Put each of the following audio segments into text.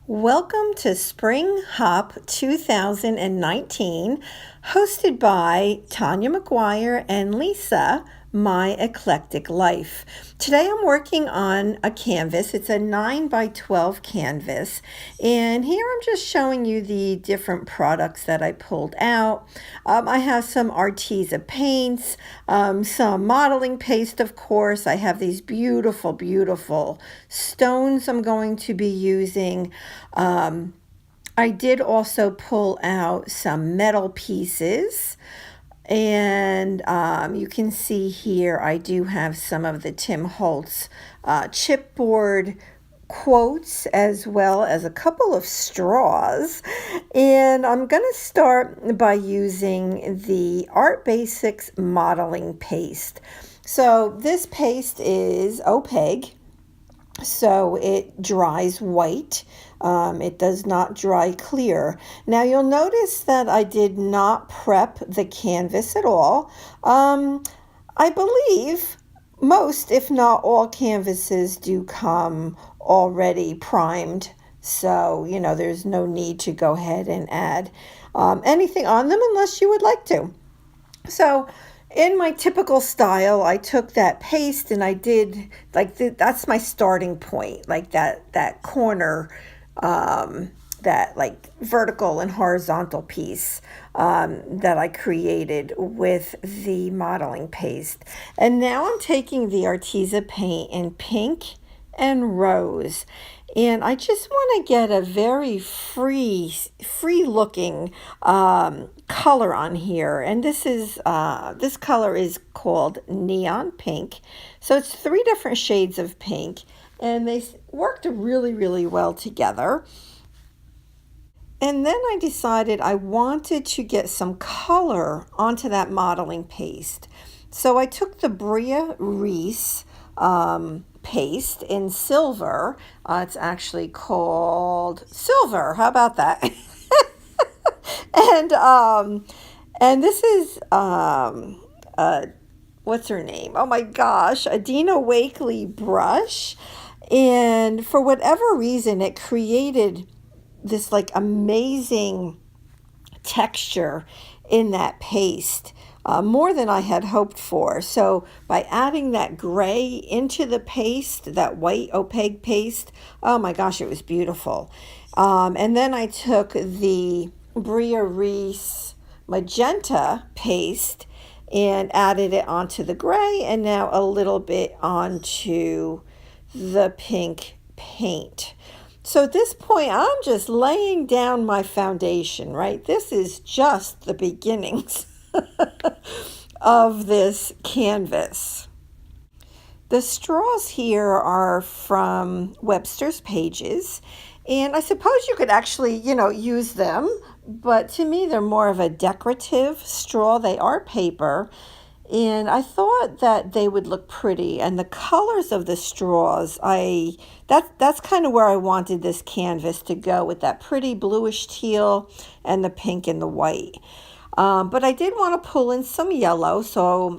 Welcome to Spring Hop 2019, hosted by Tanya McGuire and Lisa, My Eclectic Life. Today I'm working on a canvas. It's a 9 by 12 canvas, and here I'm just showing you the different products that I pulled out. I have some Arteza paints, some modeling paste, of course. I have these beautiful, beautiful stones I'm going to be using. I did also pull out some metal pieces, and you can see here I do have some of the Tim Holtz chipboard quotes, as well as a couple of straws. And I'm going to start by using the Art Basics modeling paste. So this paste is opaque, so it dries white. It does not dry clear. Now you'll notice that I did not prep the canvas at all. I believe most, if not all, canvases do come already primed, so there's no need to go ahead and add anything on them unless you would like to. So in my typical style, I took that paste and I did that's my starting point, like that corner, that like vertical and horizontal piece that I created with the modeling paste. And now I'm taking the Arteza paint in pink and rose, and I just want to get a very free looking color on here. And this color is called neon pink. So it's 3 different shades of pink, and they worked really, really well together. And then I decided I wanted to get some color onto that modeling paste. So I took the Bria Reese paste in silver. It's actually called silver. How about that? And this is what's her name? Oh my gosh, a Dina Wakley brush. And for whatever reason, it created this like amazing texture in that paste, more than I had hoped for. So by adding that gray into the paste, that white opaque paste, oh my gosh, it was beautiful. And then I took the Bria Reese magenta paste and added it onto the gray, and now a little bit onto the pink paint. So at this point, I'm just laying down my foundation, right? This is just the beginnings of this canvas. The straws here are from Webster's Pages, and I suppose you could actually, use them, but to me, they're more of a decorative straw. They are paper, and I thought that they would look pretty. And the colors of the straws, that's kind of where I wanted this canvas to go, with that pretty bluish teal and the pink and the white. But I did want to pull in some yellow, so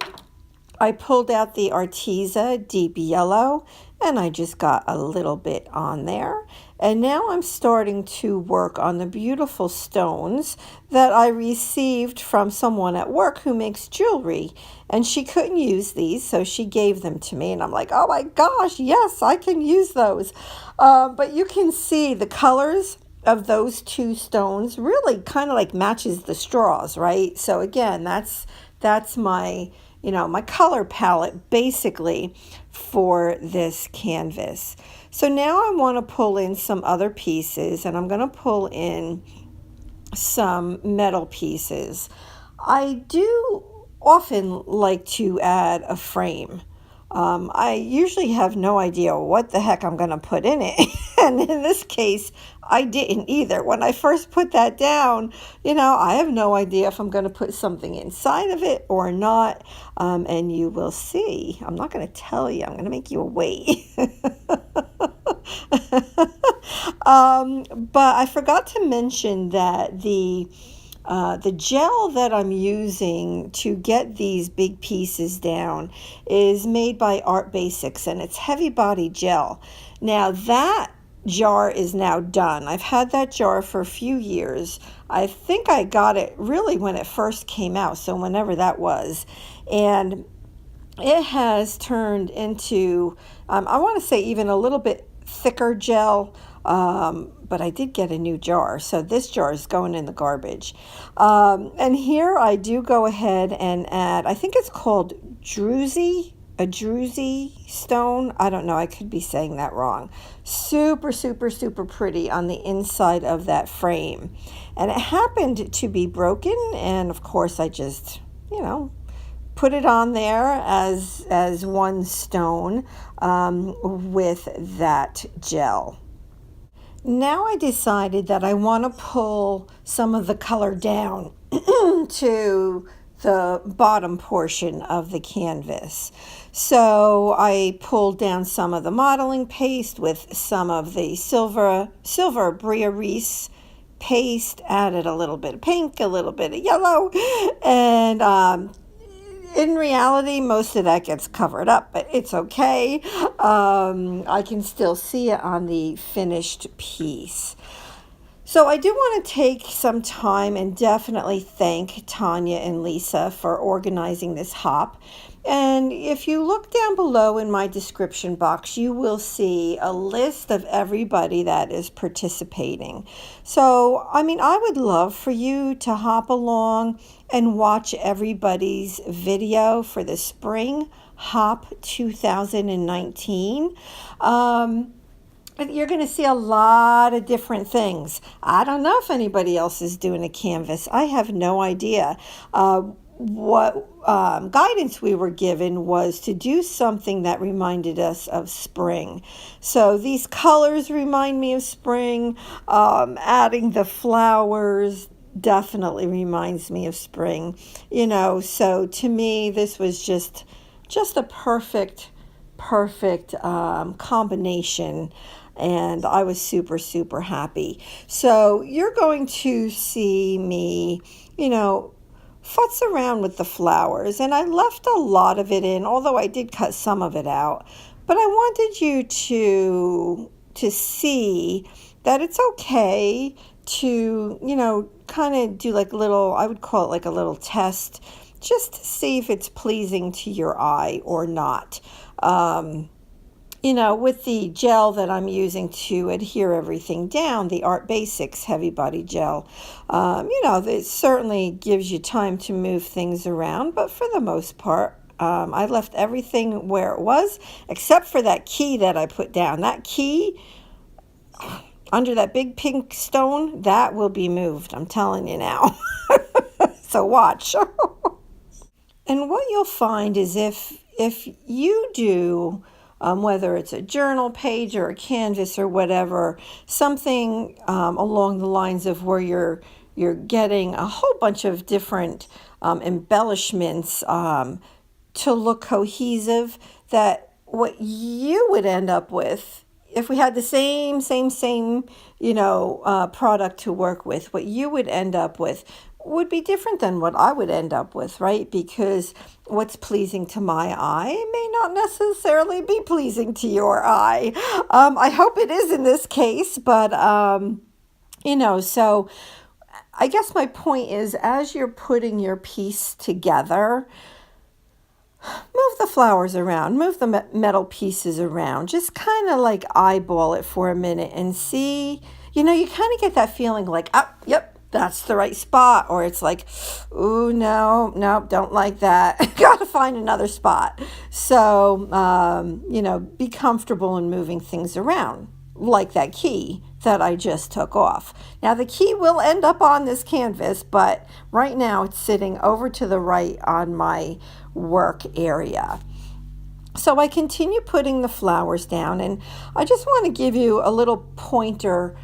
I pulled out the Arteza Deep Yellow, and I just got a little bit on there. And now I'm starting to work on the beautiful stones that I received from someone at work who makes jewelry. And she couldn't use these, so she gave them to me. And I'm like, oh my gosh, yes, I can use those. But you can see the colors of those 2 stones really kind of like matches the straws, right? So again, that's my my color palette basically for this canvas. So now I want to pull in some other pieces, and I'm going to pull in some metal pieces. I do often like to add a frame. I usually have no idea what the heck I'm going to put in it. And in this case, I didn't either. When I first put that down, I have no idea if I'm going to put something inside of it or not. And you will see. I'm not going to tell you. I'm going to make you wait. But I forgot to mention that the gel that I'm using to get these big pieces down is made by Art Basics, and it's heavy body gel. Now that jar is now done. I've had that jar for a few years. I think I got it really when it first came out, so whenever that was. And it has turned into, I want to say even a little bit thicker gel, but I did get a new jar, so this jar is going in the garbage. And here I do go ahead and add, I think it's called a druzy stone. I don't know, I could be saying that wrong. Super, super, super pretty on the inside of that frame. And it happened to be broken, and of course I just, put it on there as one stone with that gel. Now I decided that I want to pull some of the color down to the bottom portion of the canvas. So I pulled down some of the modeling paste with some of the silver Bria Reese paste, added a little bit of pink, a little bit of yellow, and in reality, most of that gets covered up, but it's okay. I can still see it on the finished piece. So I do want to take some time and definitely thank Tanya and Lisa for organizing this hop. And if you look down below in my description box, you will see a list of everybody that is participating. So, I would love for you to hop along and watch everybody's video for the Spring Hop 2019. You're going to see a lot of different things. I don't know if anybody else is doing a canvas. I have no idea. What guidance we were given was to do something that reminded us of spring. So these colors remind me of spring. Adding the flowers definitely reminds me of spring. So to me, this was just a perfect combination. And I was super, super happy. So you're going to see me, futz around with the flowers. And I left a lot of it in, although I did cut some of it out. But I wanted you to see that it's okay to, kind of do like little, I would call it like a little test, just to see if it's pleasing to your eye or not. With the gel that I'm using to adhere everything down, the Art Basics Heavy Body Gel, it certainly gives you time to move things around, but for the most part, I left everything where it was, except for that key that I put down. That key, under that big pink stone, that will be moved, I'm telling you now. So watch. And what you'll find is if you do, whether it's a journal page or a canvas or whatever, something along the lines of where you're getting a whole bunch of different embellishments to look cohesive, that what you would end up with, if we had the same product to work with, what you would end up with would be different than what I would end up with, right? Because what's pleasing to my eye may not necessarily be pleasing to your eye. I hope it is in this case, but, so I guess my point is, as you're putting your piece together, move the flowers around, move the metal pieces around, just kind of like eyeball it for a minute and see, you kind of get that feeling like, yep, that's the right spot. Or it's like, ooh, no, don't like that. Got to find another spot. So, be comfortable in moving things around, like that key that I just took off. Now, the key will end up on this canvas, but right now it's sitting over to the right on my work area. So I continue putting the flowers down, and I just want to give you a little pointer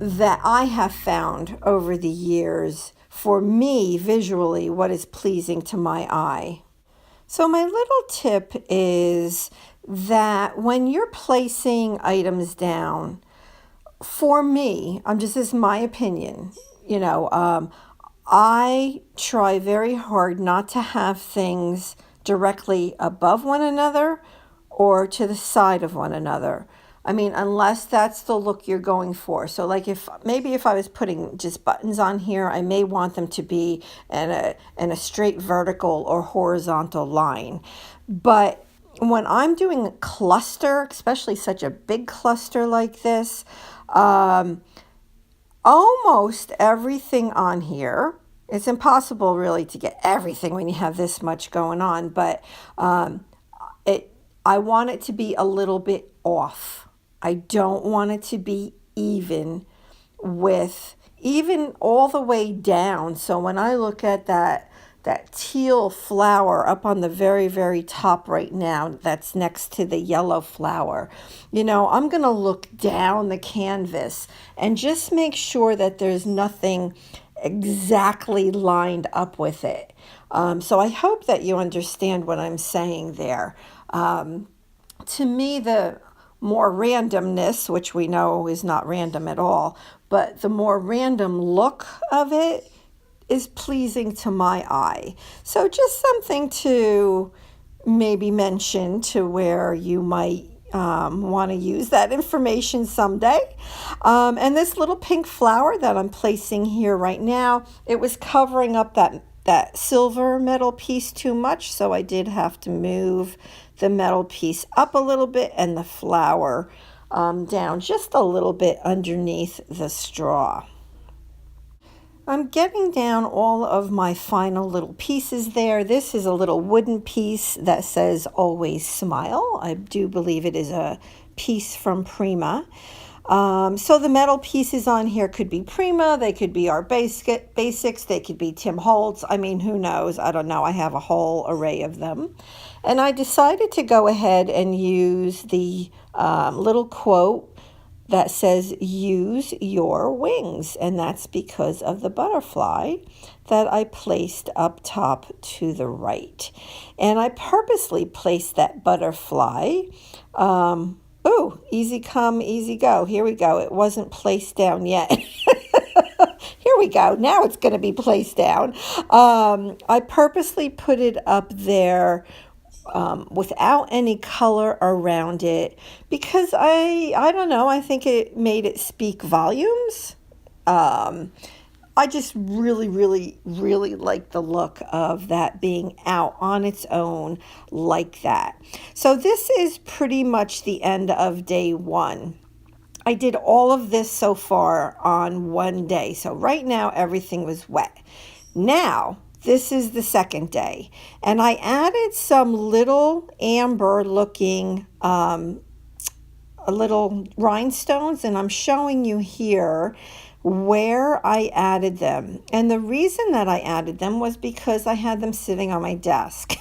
that I have found over the years for me visually what is pleasing to my eye. So my little tip is that when you're placing items down, for me, this is my opinion, I try very hard not to have things directly above one another or to the side of one another. I mean, unless that's the look you're going for. So like maybe if I was putting just buttons on here, I may want them to be in a straight vertical or horizontal line. But when I'm doing a cluster, especially such a big cluster like this, almost everything on here, it's impossible really to get everything when you have this much going on, but I want it to be a little bit off. I don't want it to be even all the way down. So when I look at that teal flower up on the very, very top right now, that's next to the yellow flower, I'm going to look down the canvas and just make sure that there's nothing exactly lined up with it. So I hope that you understand what I'm saying there. To me, the more randomness, which we know is not random at all, but the more random look of it is pleasing to my eye. So just something to maybe mention to where you might want to use that information someday. And this little pink flower that I'm placing here right now, it was covering up that silver metal piece too much, so I did have to move the metal piece up a little bit and the flower down just a little bit underneath the straw. I'm getting down all of my final little pieces there. This is a little wooden piece that says always smile. I do believe it is a piece from Prima. So the metal pieces on here could be Prima, they could be our basics, they could be Tim Holtz. I mean, who knows? I don't know. I have a whole array of them. And I decided to go ahead and use the little quote that says, use your wings. And that's because of the butterfly that I placed up top to the right. And I purposely placed that butterfly. Oh, easy come, easy go. Here we go. It wasn't placed down yet. Here we go. Now it's going to be placed down. I purposely put it up there without any color around it because I don't know, I think it made it speak volumes. I just really, really, really like the look of that being out on its own like that. So this is pretty much the end of day one. I did all of this so far on one day. So right now everything was wet. Now, this is the second day, and I added some little amber looking little rhinestones, and I'm showing you here where I added them. And the reason that I added them was because I had them sitting on my desk.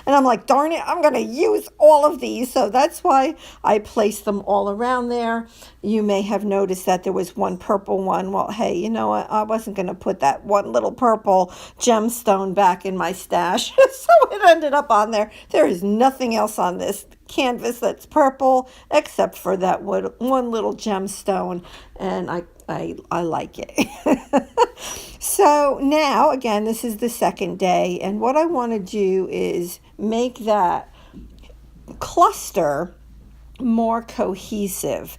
And I'm like, darn it, I'm going to use all of these. So that's why I placed them all around there. You may have noticed that there was one purple one. Well, hey, you know what? I wasn't going to put that one little purple gemstone back in my stash. So it ended up on there. There is nothing else on this canvas that's purple except for that one little gemstone. And I like it. So now, again, this is the second day, and what I want to do is make that cluster more cohesive.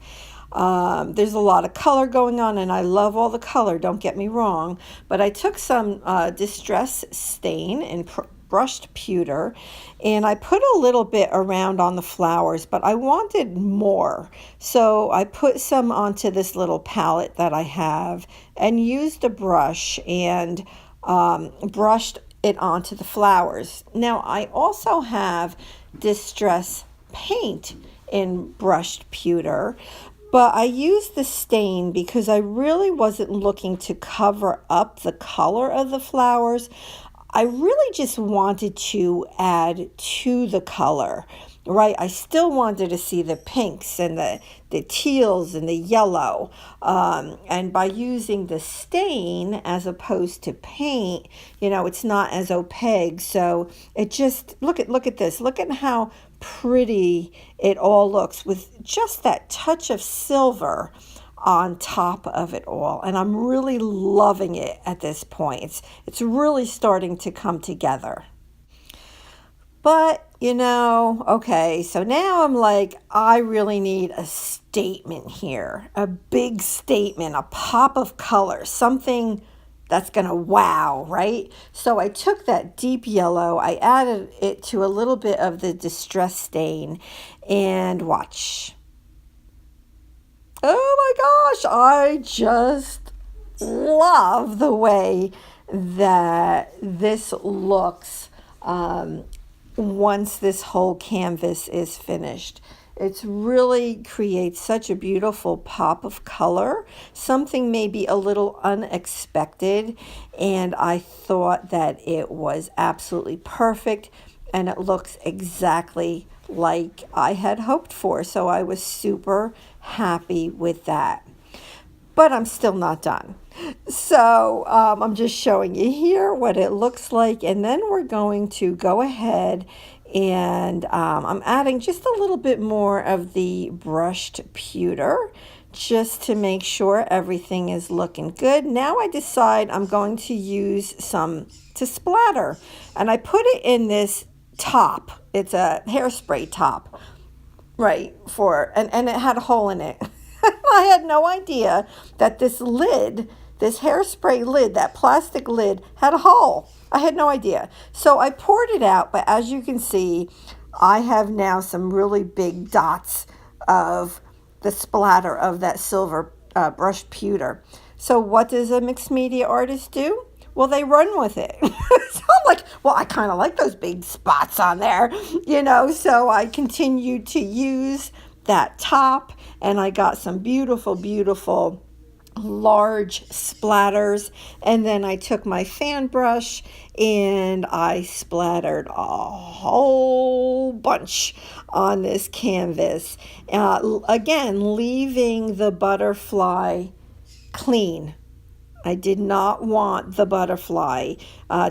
There's a lot of color going on, and I love all the color, don't get me wrong, but I took some Distress Stain and brushed pewter, and I put a little bit around on the flowers, but I wanted more. So I put some onto this little palette that I have and used a brush and brushed it onto the flowers. Now I also have Distress Paint in brushed pewter, but I used the stain because I really wasn't looking to cover up the color of the flowers. I really just wanted to add to the color, right? I still wanted to see the pinks and the teals and the yellow. And by using the stain as opposed to paint, it's not as opaque. So it just, look at this. Look at how pretty it all looks with just that touch of silver on top of it all, and I'm really loving it at this point. It's really starting to come together. But okay, so now I'm like, I really need a statement here, a big statement, a pop of color, something that's gonna wow, right? So I took that deep yellow, I added it to a little bit of the distress stain, and watch. Oh my gosh, I just love the way that this looks once this whole canvas is finished. It really creates such a beautiful pop of color, something maybe a little unexpected, and I thought that it was absolutely perfect, and it looks exactly like I had hoped for, so I was super happy with that. But I'm still not done. So I'm just showing you here what it looks like, and then we're going to go ahead and I'm adding just a little bit more of the brushed pewter just to make sure everything is looking good. Now I decide I'm going to use some to splatter, and I put it in this top. It's a hairspray top, right, and it had a hole in it. I had no idea that this lid, this hairspray lid, that plastic lid, had a hole. I had no idea. So I poured it out, but as you can see, I have now some really big dots of the splatter of that silver brushed pewter. So what does a mixed media artist do? Well, they run with it. So I'm like, well, I kind of like those big spots on there, so I continued to use that top, and I got some beautiful, beautiful large splatters, and then I took my fan brush and I splattered a whole bunch on this canvas, again leaving the butterfly clean. I did not want the butterfly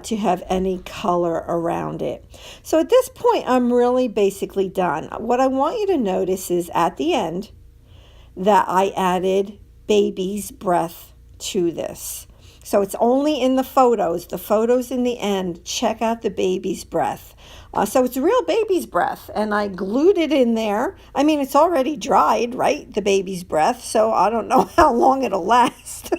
to have any color around it. So at this point, I'm really basically done. What I want you to notice is at the end that I added baby's breath to this. So it's only in the photos in the end. Check out the baby's breath. So it's real baby's breath, and I glued it in there. I mean, it's already dried, right? The baby's breath, so I don't know how long it'll last.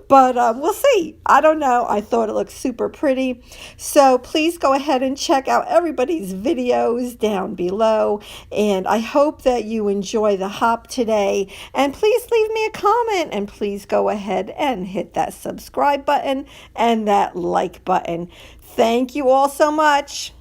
But we'll see. I don't know. I thought it looked super pretty. So please go ahead and check out everybody's videos down below. And I hope that you enjoy the hop today. And please leave me a comment. And please go ahead and hit that subscribe button and that like button. Thank you all so much.